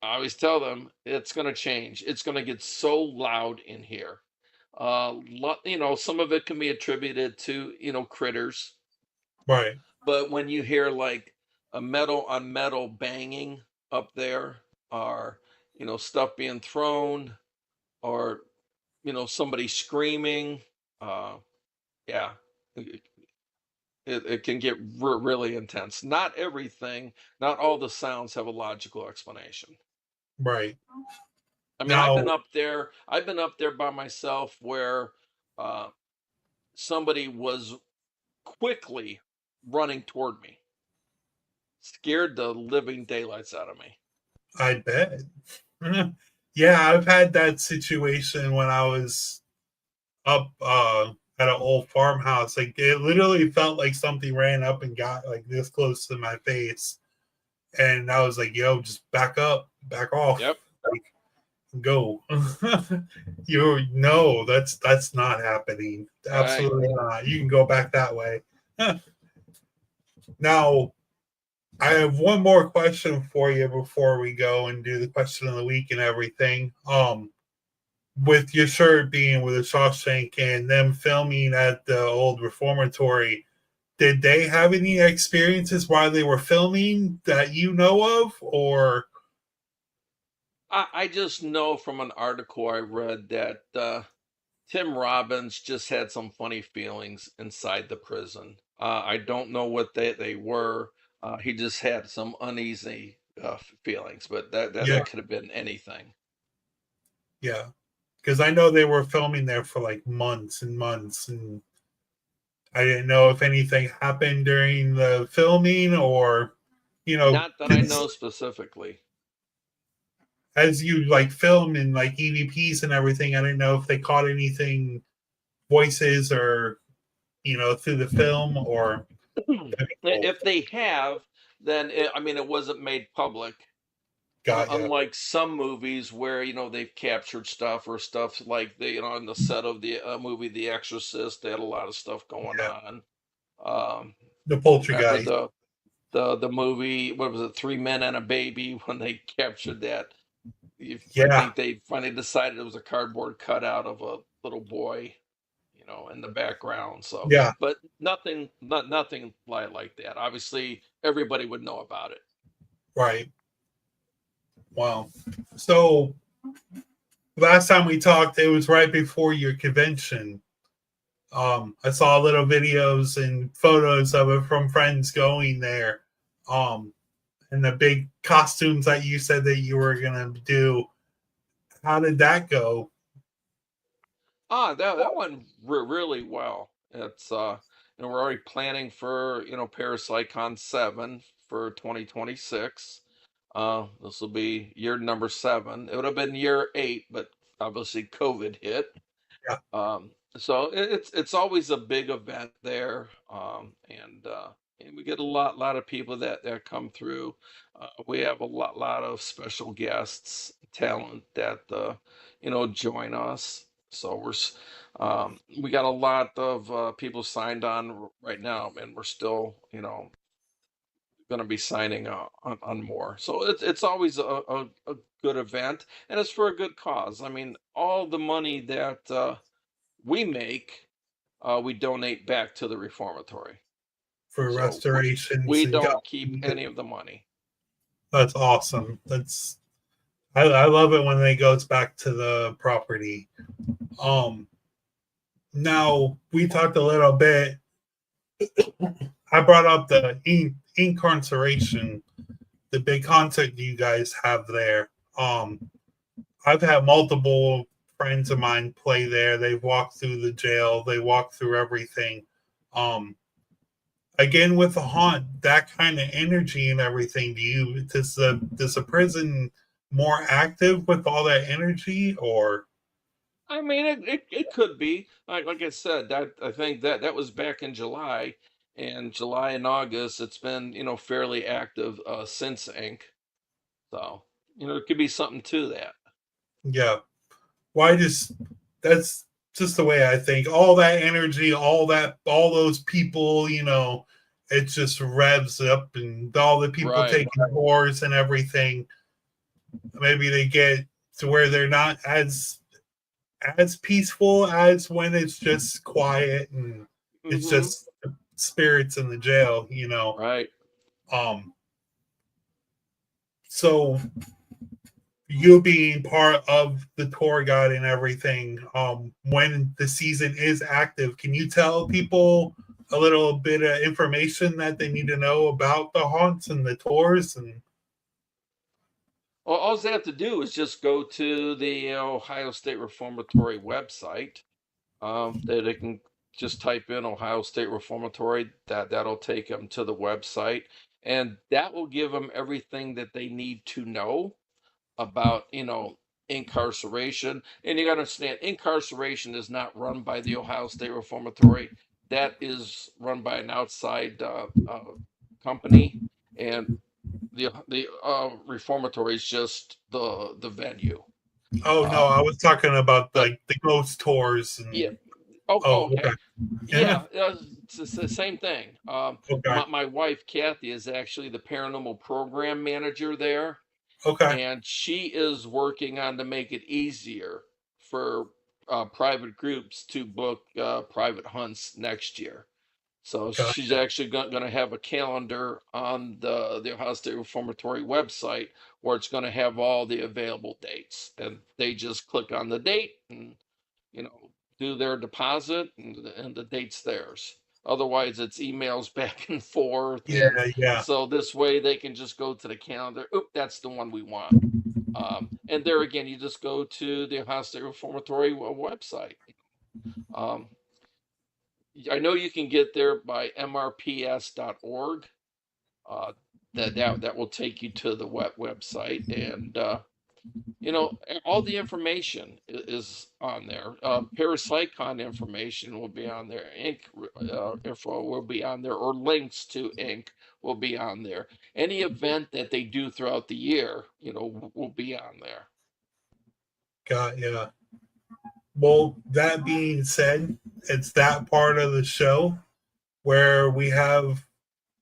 I always tell them it's going to change. It's going to get so loud in here. Some of it can be attributed to, critters. Right. But when you hear like a metal on metal banging up there, or, stuff being thrown, or, somebody screaming, uh, yeah, it can get really intense. Not everything, not all the sounds have a logical explanation. Right. I mean, I've been Now, up there. I've been up there by myself where uh, somebody was quickly running toward me, scared the living daylights out of me. I bet. Yeah, I've had that situation when I was up at an old farmhouse. Like it literally felt like something ran up and got like this close to my face. And I was like, yo, just back up, back off. Yep. Like go. You no, that's not happening. Right. Absolutely not. You can go back that way. Now, I have one more question for you before we go and do the question of the week and everything. With your shirt being with the Shawshank and them filming at the old reformatory, did they have any experiences while they were filming that you know of, or I just know from an article I read that Tim Robbins just had some funny feelings inside the prison. I don't know what they were. He just had some uneasy feelings, but yeah, that could have been anything. yeah? Because I know they were filming there for like months and months, and I didn't know if anything happened during the filming or, Not that I know specifically. as you like film in like EVPs and everything, I didn't know if they caught anything, voices or, through the film or. If they have, then I mean, it wasn't made public. Got ya. Unlike some movies where they've captured stuff or stuff like on the set of the movie The Exorcist, they had a lot of stuff going Yeah. on. Um, The Remember poltergeist. the movie, what was it, Three Men and a Baby, when they captured that? I Yeah. think they finally decided it was a cardboard cutout of a little boy, in the background. So, Yeah. but nothing like that. Obviously, everybody would know about it. Right. Wow. So last time we talked, it was right before your convention. I saw little videos and photos of it from friends going there. Um, and the big costumes that you said that you were gonna do. How did that go? That went really well. It's we're already planning for Parapsychon 7 for 2026. This will be year number 7. It would have been year 8, but obviously COVID hit. Yeah, So it's always a big event there, and we get a lot of people that come through. We have a lot of special guests, talent that join us. So we got a lot of people signed on right now, and we're still going to be signing on more. So it's always a good event, and it's for a good cause. I mean, all the money that we make, we donate back to the reformatory. for So restorations we and don't keep any of the money. that's awesome. I love it when it goes back to the property. Um, Now we talked a little bit. I brought up the incarceration, the big concept you guys have there. I've had multiple friends of mine play there. They've walked through the jail. They walk through everything. Um, Again with the haunt, that kind of energy and everything. Does the prison more active with all that energy, or I mean, it could be like I said. That I think that was back in July, and July and August. It's been fairly active since Inc. So it could be something to that. yeah? Why just that's just the way I think. All that energy, all those people, it just revs up, and all the people Right. taking tours and everything. Maybe they get to where they're not as peaceful as when it's just quiet and it's Mm-hmm. just spirits in the jail. Right. Um, so you being part of the tour guide and everything, when the season is active, can you tell people a little bit of information that they need to know about the haunts and the tours? And Well, all they have to do is just go to the Ohio State Reformatory website. They can just type in Ohio State Reformatory. That'll take them to the website, and that will give them everything that they need to know about incarceration. And you got to understand, incarceration is not run by the Ohio State Reformatory. That is run by an outside company, and the reformatory is just the venue. oh no, Um, I was talking about but the ghost tours yeah, and oh, oh okay, okay. Yeah, yeah, it's the same thing. okay, My wife Kathy is actually the paranormal program manager there, okay, and she is working on to make it easier for private groups to book private hunts next year. So she's gotcha. actually going to have a calendar on the Ohio State Reformatory website where it's going to have all the available dates, and they just click on the date and you know do their deposit, and the date's theirs. Otherwise, it's emails back and forth, and Yeah, yeah, so this way they can just go to the calendar. Oop, that's the one we want. And there again, you just go to the Ohio State Reformatory website. Um, I know you can get there by mrps.org. Uh, that will take you to the website, and all the information is on there. Parapsychon information will be on there. Ink info will be on there, or links to Ink will be on there. Any event that they do throughout the year, will be on there. got yeah. Well, that being said, it's that part of the show where we have.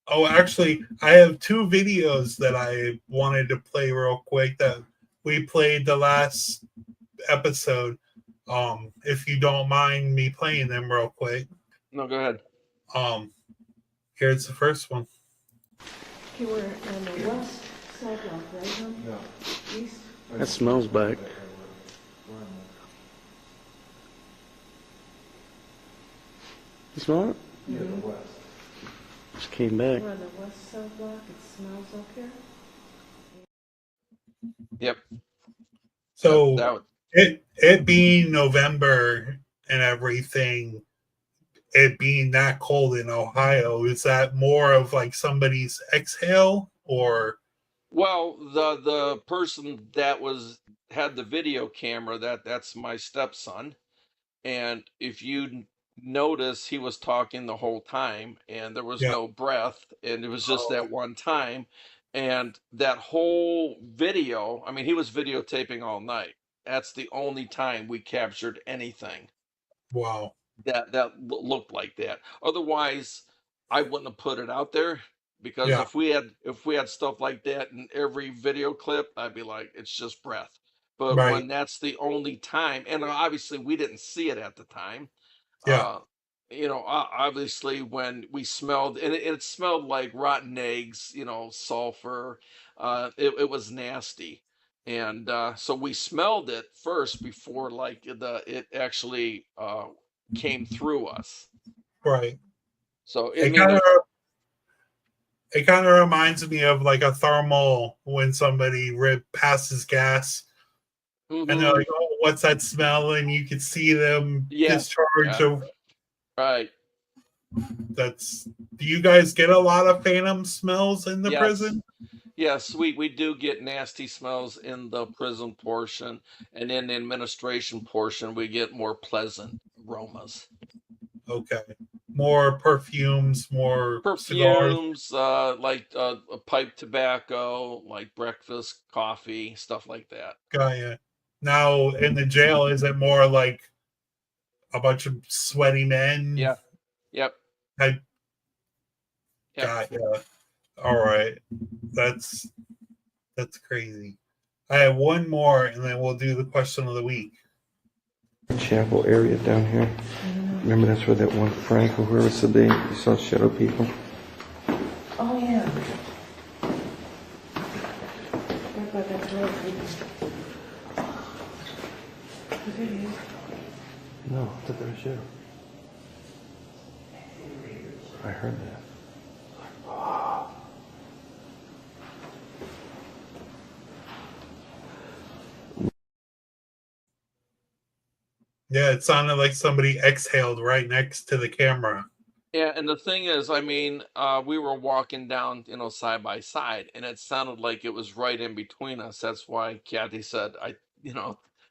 Oh, actually, I have two videos that I wanted to play real quick that we played the last episode. If you don't mind me playing them real quick. No, go ahead. Um, Here's the first one. Okay, we're on the west sidewalk, right, huh? No. East? That smells back. You smell it? Yeah, the west. Just came back. We're on the west cell block, it smells up here. Yep. So That it being November and everything, it being that cold in Ohio, is that more of like somebody's exhale or Well, the person that had the video camera, that's my stepson. And if you notice, he was talking the whole time, and there was yeah? no breath, and it was just Oh, that one time. And that whole video, I mean, he was videotaping all night. That's the only time we captured anything wow. looked like that. Otherwise, I wouldn't have put it out there because Yeah, if we had stuff like that in every video clip, I'd be like, it's just breath. But right. when that's the only time, and obviously we didn't see it at the time, Yeah, uh, obviously when we smelled, and it smelled like rotten eggs, sulfur. It was nasty. And so we smelled it first before like it actually came through us. right. So I It mean, kind of it kind of reminds me of like a thermal when somebody passes gas and they're mhm, like, "Oh, what's that smell?" And you can see them yeah, discharge yeah, of right, that's. Do you guys get a lot of phantom smells in the yes, prison? yes, we do get nasty smells in the prison portion, and in the administration portion, we get more pleasant aromas. Okay, more perfumes, more cigars. Perfumes, like pipe tobacco, like breakfast, coffee, stuff like that. Got ya. Now in the jail, is it more like a bunch of sweaty men? Yeah, yep, I yep. got ya. All right, that's that's crazy. I have one more, and then we'll do the question of the week. Chapel area down here. Remember that's where that one Frank or whoever said they saw shadow people? Oh, yeah. What about that girl? Is it you? No, I thought that was you. I heard that. Yeah, it sounded like somebody exhaled right next to the camera. Yeah, and the thing is, I mean, we were walking down, side by side, and it sounded like it was right in between us. That's why Kathy said,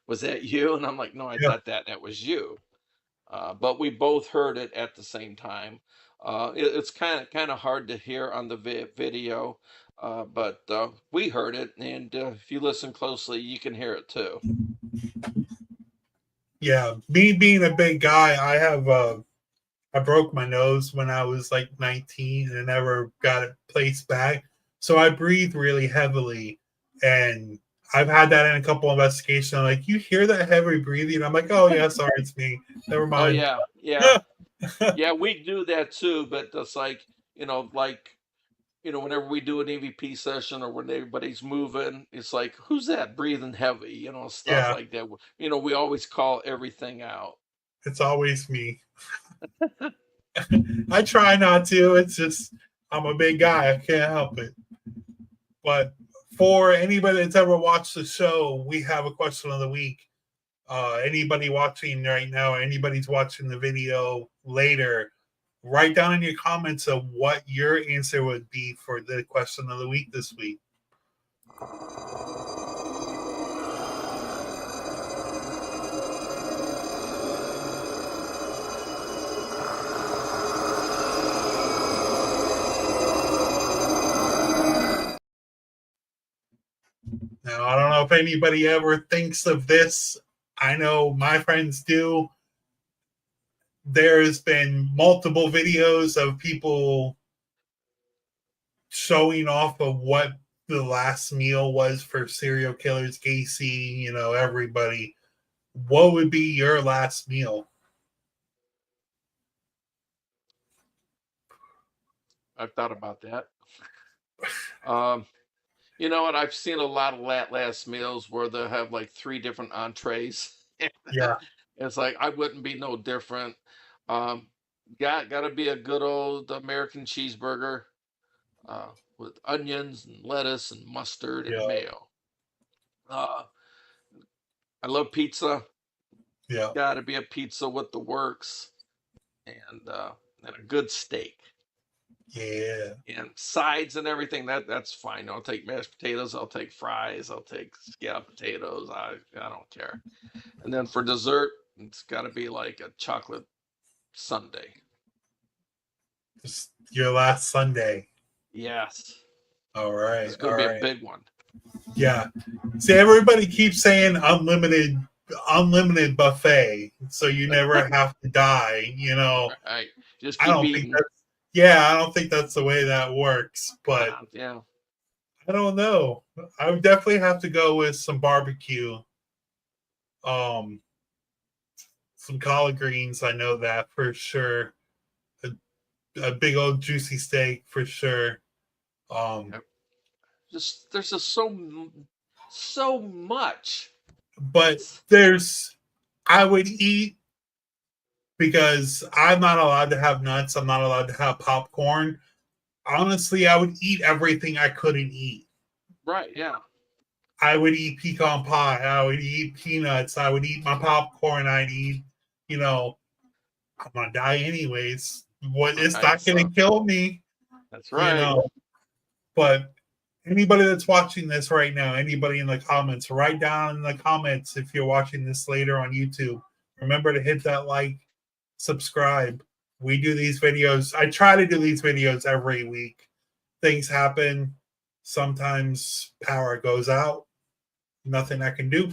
was that you? And I'm like, no, I Yeah, thought that was you. But we both heard it at the same time. It's kind of hard to hear on the video, but we heard it, and if you listen closely, you can hear it too. yeah. Me being a big guy, I broke my nose when I was like 19 and never got it placed back. So I breathe really heavily. And I've had that in a couple investigations. I'm like, you hear that heavy breathing? I'm like, oh, yeah, sorry, it's me. Never Oh mind. yeah, yeah, yeah. We do that too, but it's like whenever we do an EVP session or when everybody's moving, it's like, who's that breathing heavy? Stuff Yeah, like that. We always call everything out. it's always me. I try not to. It's just, I'm a big guy. I can't help it. But for anybody that's ever watched the show, we have a question of the week. Anybody watching right now, anybody's watching the video later, write down in your comments of what your answer would be for the question of the week this week. Now, I don't know if anybody ever thinks of this. I know my friends do. There's been multiple videos of people showing off of what the last meal was for serial killers, Gacy, everybody. What would be your last meal? I've thought about that. Um, you know what? I've seen a lot of last meals where they'll have like three different entrees. Yeah, It's like I wouldn't be no different. Um, Got to be a good old American cheeseburger with onions and lettuce and mustard and Yeah. mayo. Uh, I love pizza. Yeah. Got to be a pizza with the works and a good steak Yeah. and sides and everything. That's fine. I'll take mashed potatoes. I'll take fries. I'll take scalloped potatoes. I don't care. And then for dessert, it's got to be like a chocolate sundae. Just your last Sunday. Yes, All right. it's going All to be a right. big one. Yeah. See, everybody keeps saying unlimited buffet, so you never have to die. Right. Just I keep don't think eating. I don't think that's the way that works, but Yeah. I don't know. I would definitely have to go with some barbecue. Some collard greens, I know that for sure. A big old juicy steak for sure. Yep. There's just so much. But I would eat because I'm not allowed to have nuts. I'm not allowed to have popcorn. Honestly, I would eat everything I couldn't eat. Right, yeah. I would eat pecan pie. I would eat peanuts. I would eat my popcorn. I'd eat, I'm going to die anyways. It's Right, not going so to kill me, that's right. But anybody that's watching this right now, anybody in the comments, write down in the comments if you're watching this later on YouTube. Remember to hit that like, subscribe. We do these videos. I try to do these videos every week. Things happen. Sometimes power goes out. Nothing I can do.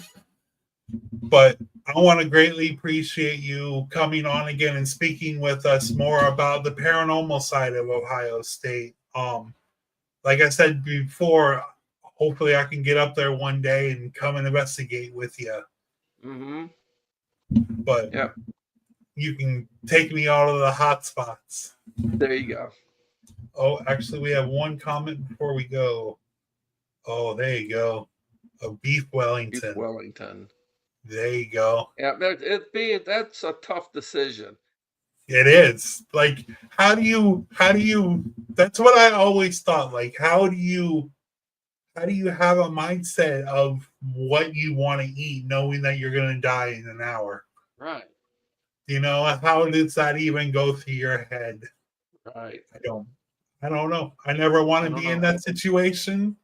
But I want to greatly appreciate you coming on again and speaking with us more about the paranormal side of Ohio State. Like I said before, hopefully I can get up there one day and come and investigate with you. Mm-hmm. But yeah, you can take me out of the hot spots. there you go. Oh, actually, we have one comment before we go. Oh, there you go. A beef Wellington. Beef Wellington. There you go. Yeah, that's a tough decision. It is. Like, how do you that's what I always thought. Like, how do you have a mindset of what you want to eat knowing that you're going to die in an hour? Right. How does that even go through your head? Right. I don't know. I never want to be in that situation,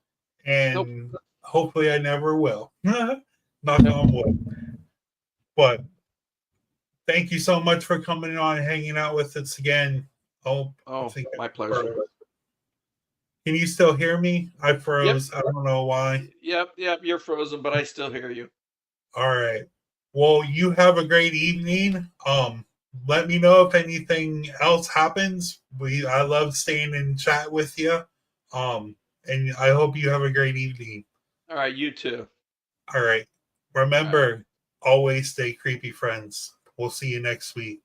and hopefully I never will. Knock on wood. But thank you so much for coming on and hanging out with us again. My pleasure. Can you still hear me? I froze. Yep. I don't know why. Yep, you're frozen, but I still hear you. All right. Well, you have a great evening. Let me know if anything else happens. I love staying in chat with you. And I hope you have a great evening. All right, you too. All right. Remember, always stay creepy, friends. We'll see you next week.